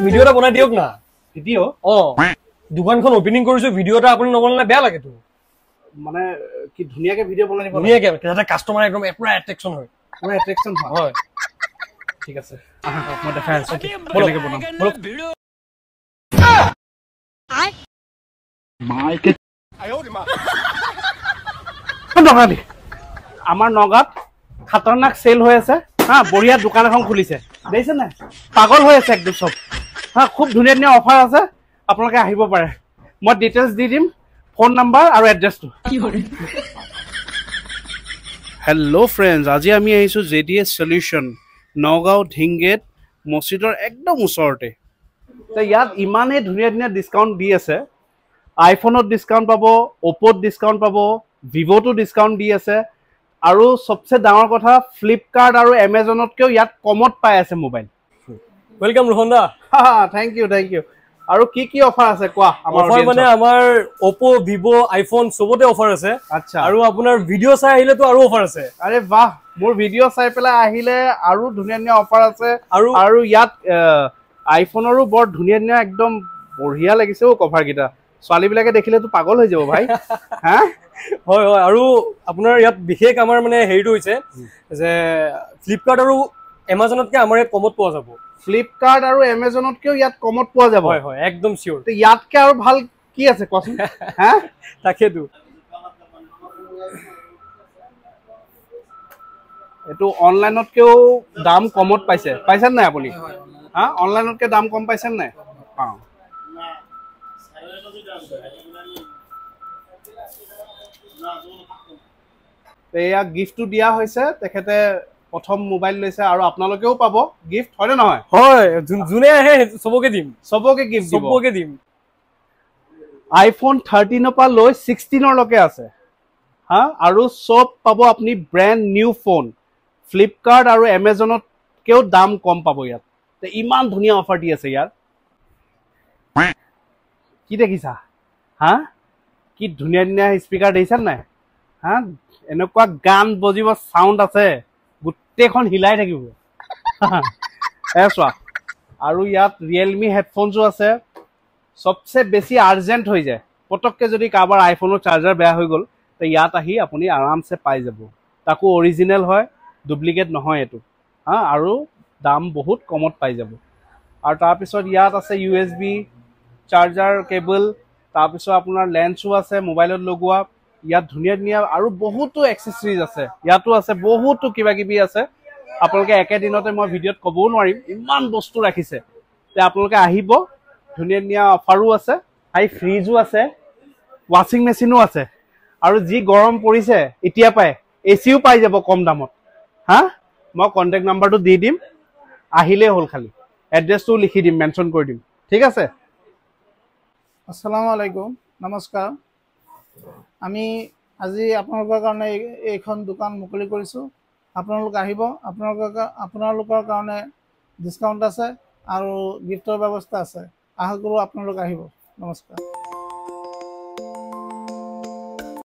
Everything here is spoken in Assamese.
ভিডিও এটা বনাই দিয়ক না। ভিডিও দোকানখন ওপেনিং কৰিছো, ভিডিও এটা আপুনি নবনালে বেয়া লাগেতো। মানে কি ধুনিয়াকে ভিডিও বনাই দিব, ধুনিয়াকে যাতে কাস্টমাৰ একদম পুৰা এট্ৰেকচন হয়, পুৰা এট্ৰেকচন হয়। ঠিক আছে, মই দেখাই আছো কেনেকে বনাম। আমাৰ নগাঁৱত খাতৰনাক চেল হৈ আছে হা, বঢ়িয়া দোকান এখন খুলিছে দেখিছে নাই, পাগল হৈ আছে একদম চব হা। খুব ধুনীয়া ধুনীয়া অফাৰ আছে, আপোনালোকে আহিব পাৰে। মই ডিটেইলছ দি দিম, ফোন নাম্বাৰ আৰু এড্ৰেছটো। হেল্ল' ফ্ৰেণ্ডছ, আজি আমি আহিছোঁ JDS সলিউশ্যন, নগাঁও ধিংগেট মছজিদৰ একদম ওচৰতে। ইয়াত ইমানেই ধুনীয়া ধুনীয়া ডিছকাউণ্ট দি আছে। আইফোনত ডিছকাউণ্ট পাব, অ'প'ত ডিছকাউণ্ট পাব, ভিভ'টো ডিছকাউণ্ট দি আছে, আৰু সবচে ডাঙৰ কথা ফ্লিপকাৰ্ট আৰু এমেজনতকৈও ইয়াত কমত পাই আছে মোবাইল। ওয়েলকাম ৰোহন দা। Thank you thank you. আৰু কি কি অফাৰ আছে কোৱা? অফাৰ মানে আমাৰ অপো, ভিভো, আইফোন চবতে অফাৰ আছে। আচ্ছা, আৰু আপোনাৰ ভিডিঅ' চাই আহিলেতো আৰু অফাৰ আছে। আৰে বাহ, মোৰ ভিডিঅ' চাই পেলাই আহিলে আৰু ধুনীয়া ধুনীয়া অফাৰ আছে। আৰু ইয়াত আইফোনৰো বৰ ধুনীয়া ধুনীয়া একদম বঢ়িয়া লাগিছে অ' কভাৰকেইটা। ছোৱালীবিলাকে দেখিলেতো পাগল হৈ যাব ভাই। হা হয় হয়। আৰু আপোনাৰ ইয়াত বিশেষ আমাৰ মানে হেৰিটো হৈছে যে ফ্লিপকাৰ্ট আৰু এমাজনতকৈ আমাৰ ইয়াত কমত পোৱা যাব। ফ্লিপকাৰ্ট আৰু এমেজনতকৈও ইয়াত কমত পোৱা যাব? হয় হয়, একদম চিয়ৰ। ইয়াতকৈ আৰু ভাল কি আছে কোৱাচোন? হা তাকেতো, এইটো অনলাইনতকৈও দাম কমত পাইছে, পাইছেনে নাই আপুনি? হা, অনলাইনতকৈ দাম কম পাইছেনে নাই? অঁ, এয়া গিফ্টটো দিয়া হৈছে, তেখেতে প্ৰথম মোবাইল লৈছে আৰু আপোনালোকেও পাব গিফ্ট, হয়নে নহয়? হয়, যোনে আহে চবকে দিম, চবকে গিফ্ট চবকে দিম। আইফোন 13ৰ পৰা লৈ 16লৈকে আছে হা, আৰু চব পাব আপুনি ব্ৰেণ্ড নিউ ফোন। ফ্লিপকাৰ্ট আৰু এমেজনতকৈও দাম কম পাব ইয়াত। ইমান ধুনীয়া অফাৰ দি আছে ইয়াত। কি দেখিছা? হা, কি ধুনীয়া ধুনীয়া স্পীকাৰ দেখিছা নাই? হা, এনেকুৱা গান বজিব, চাউণ্ড আছে, গোটেইখন হিলাই থাকিব। চোৱা, আৰু ইয়াত ৰিয়েলমি হেডফোনছো আছে। সবচে বেছি আৰ্জেণ্ট হৈ যায়, পটককৈ যদি কাৰোবাৰ আইফোনৰ চাৰ্জাৰ বেয়া হৈ গ'ল, তো ইয়াত আহি আপুনি আৰামছে পাই যাব। তাকো অৰিজিনেল হয়, ডুপ্লিকেট নহয় এইটো হা, আৰু দাম বহুত কমত পাই যাব। আৰু তাৰপিছত ইয়াত আছে USB চাৰ্জাৰ কেবল, তাৰপিছত আপোনাৰ লেন্সো আছে মোবাইলত লগোৱা। ইয়াত ধুনীয়া ধুনীয়া আৰু বহুতো এক্সেচৰিজ আছে, ইয়াতো আছে বহুতো কিবা কিবি আছে। আপোনালোকে একেদিনতে মই ভিডিঅ'ত ক'বও নোৱাৰিম, ইমান বস্তু ৰাখিছে। আপোনালোকে আহিব, ধুনীয়া ধুনীয়া অফাৰো আছে, হাই ফ্ৰিজো আছে, ৱাশ্বিং মেচিনো আছে। আৰু যি গৰম পৰিছে এতিয়া পাই এচিও পাই যাব কম দামত হা। মই কণ্টেক্ট নাম্বাৰটো দি দিম, আহিলেই হ'ল, খালি এড্ৰেছটোও লিখি দিম, মেনশ্যন কৰি দিম, ঠিক আছে? আসসালামু আলাইকুম, নমস্কাৰ। আমি আজি আপোনালোকৰ কাৰণে এইখন দোকান মুকলি কৰিছোঁ। আপোনালোক আহিব, আপোনালোকৰ কাৰণে ডিছকাউণ্ট আছে আৰু গিফ্টৰ ব্যৱস্থা আছে। আশা কৰোঁ আপোনালোক আহিব। নমস্কাৰ।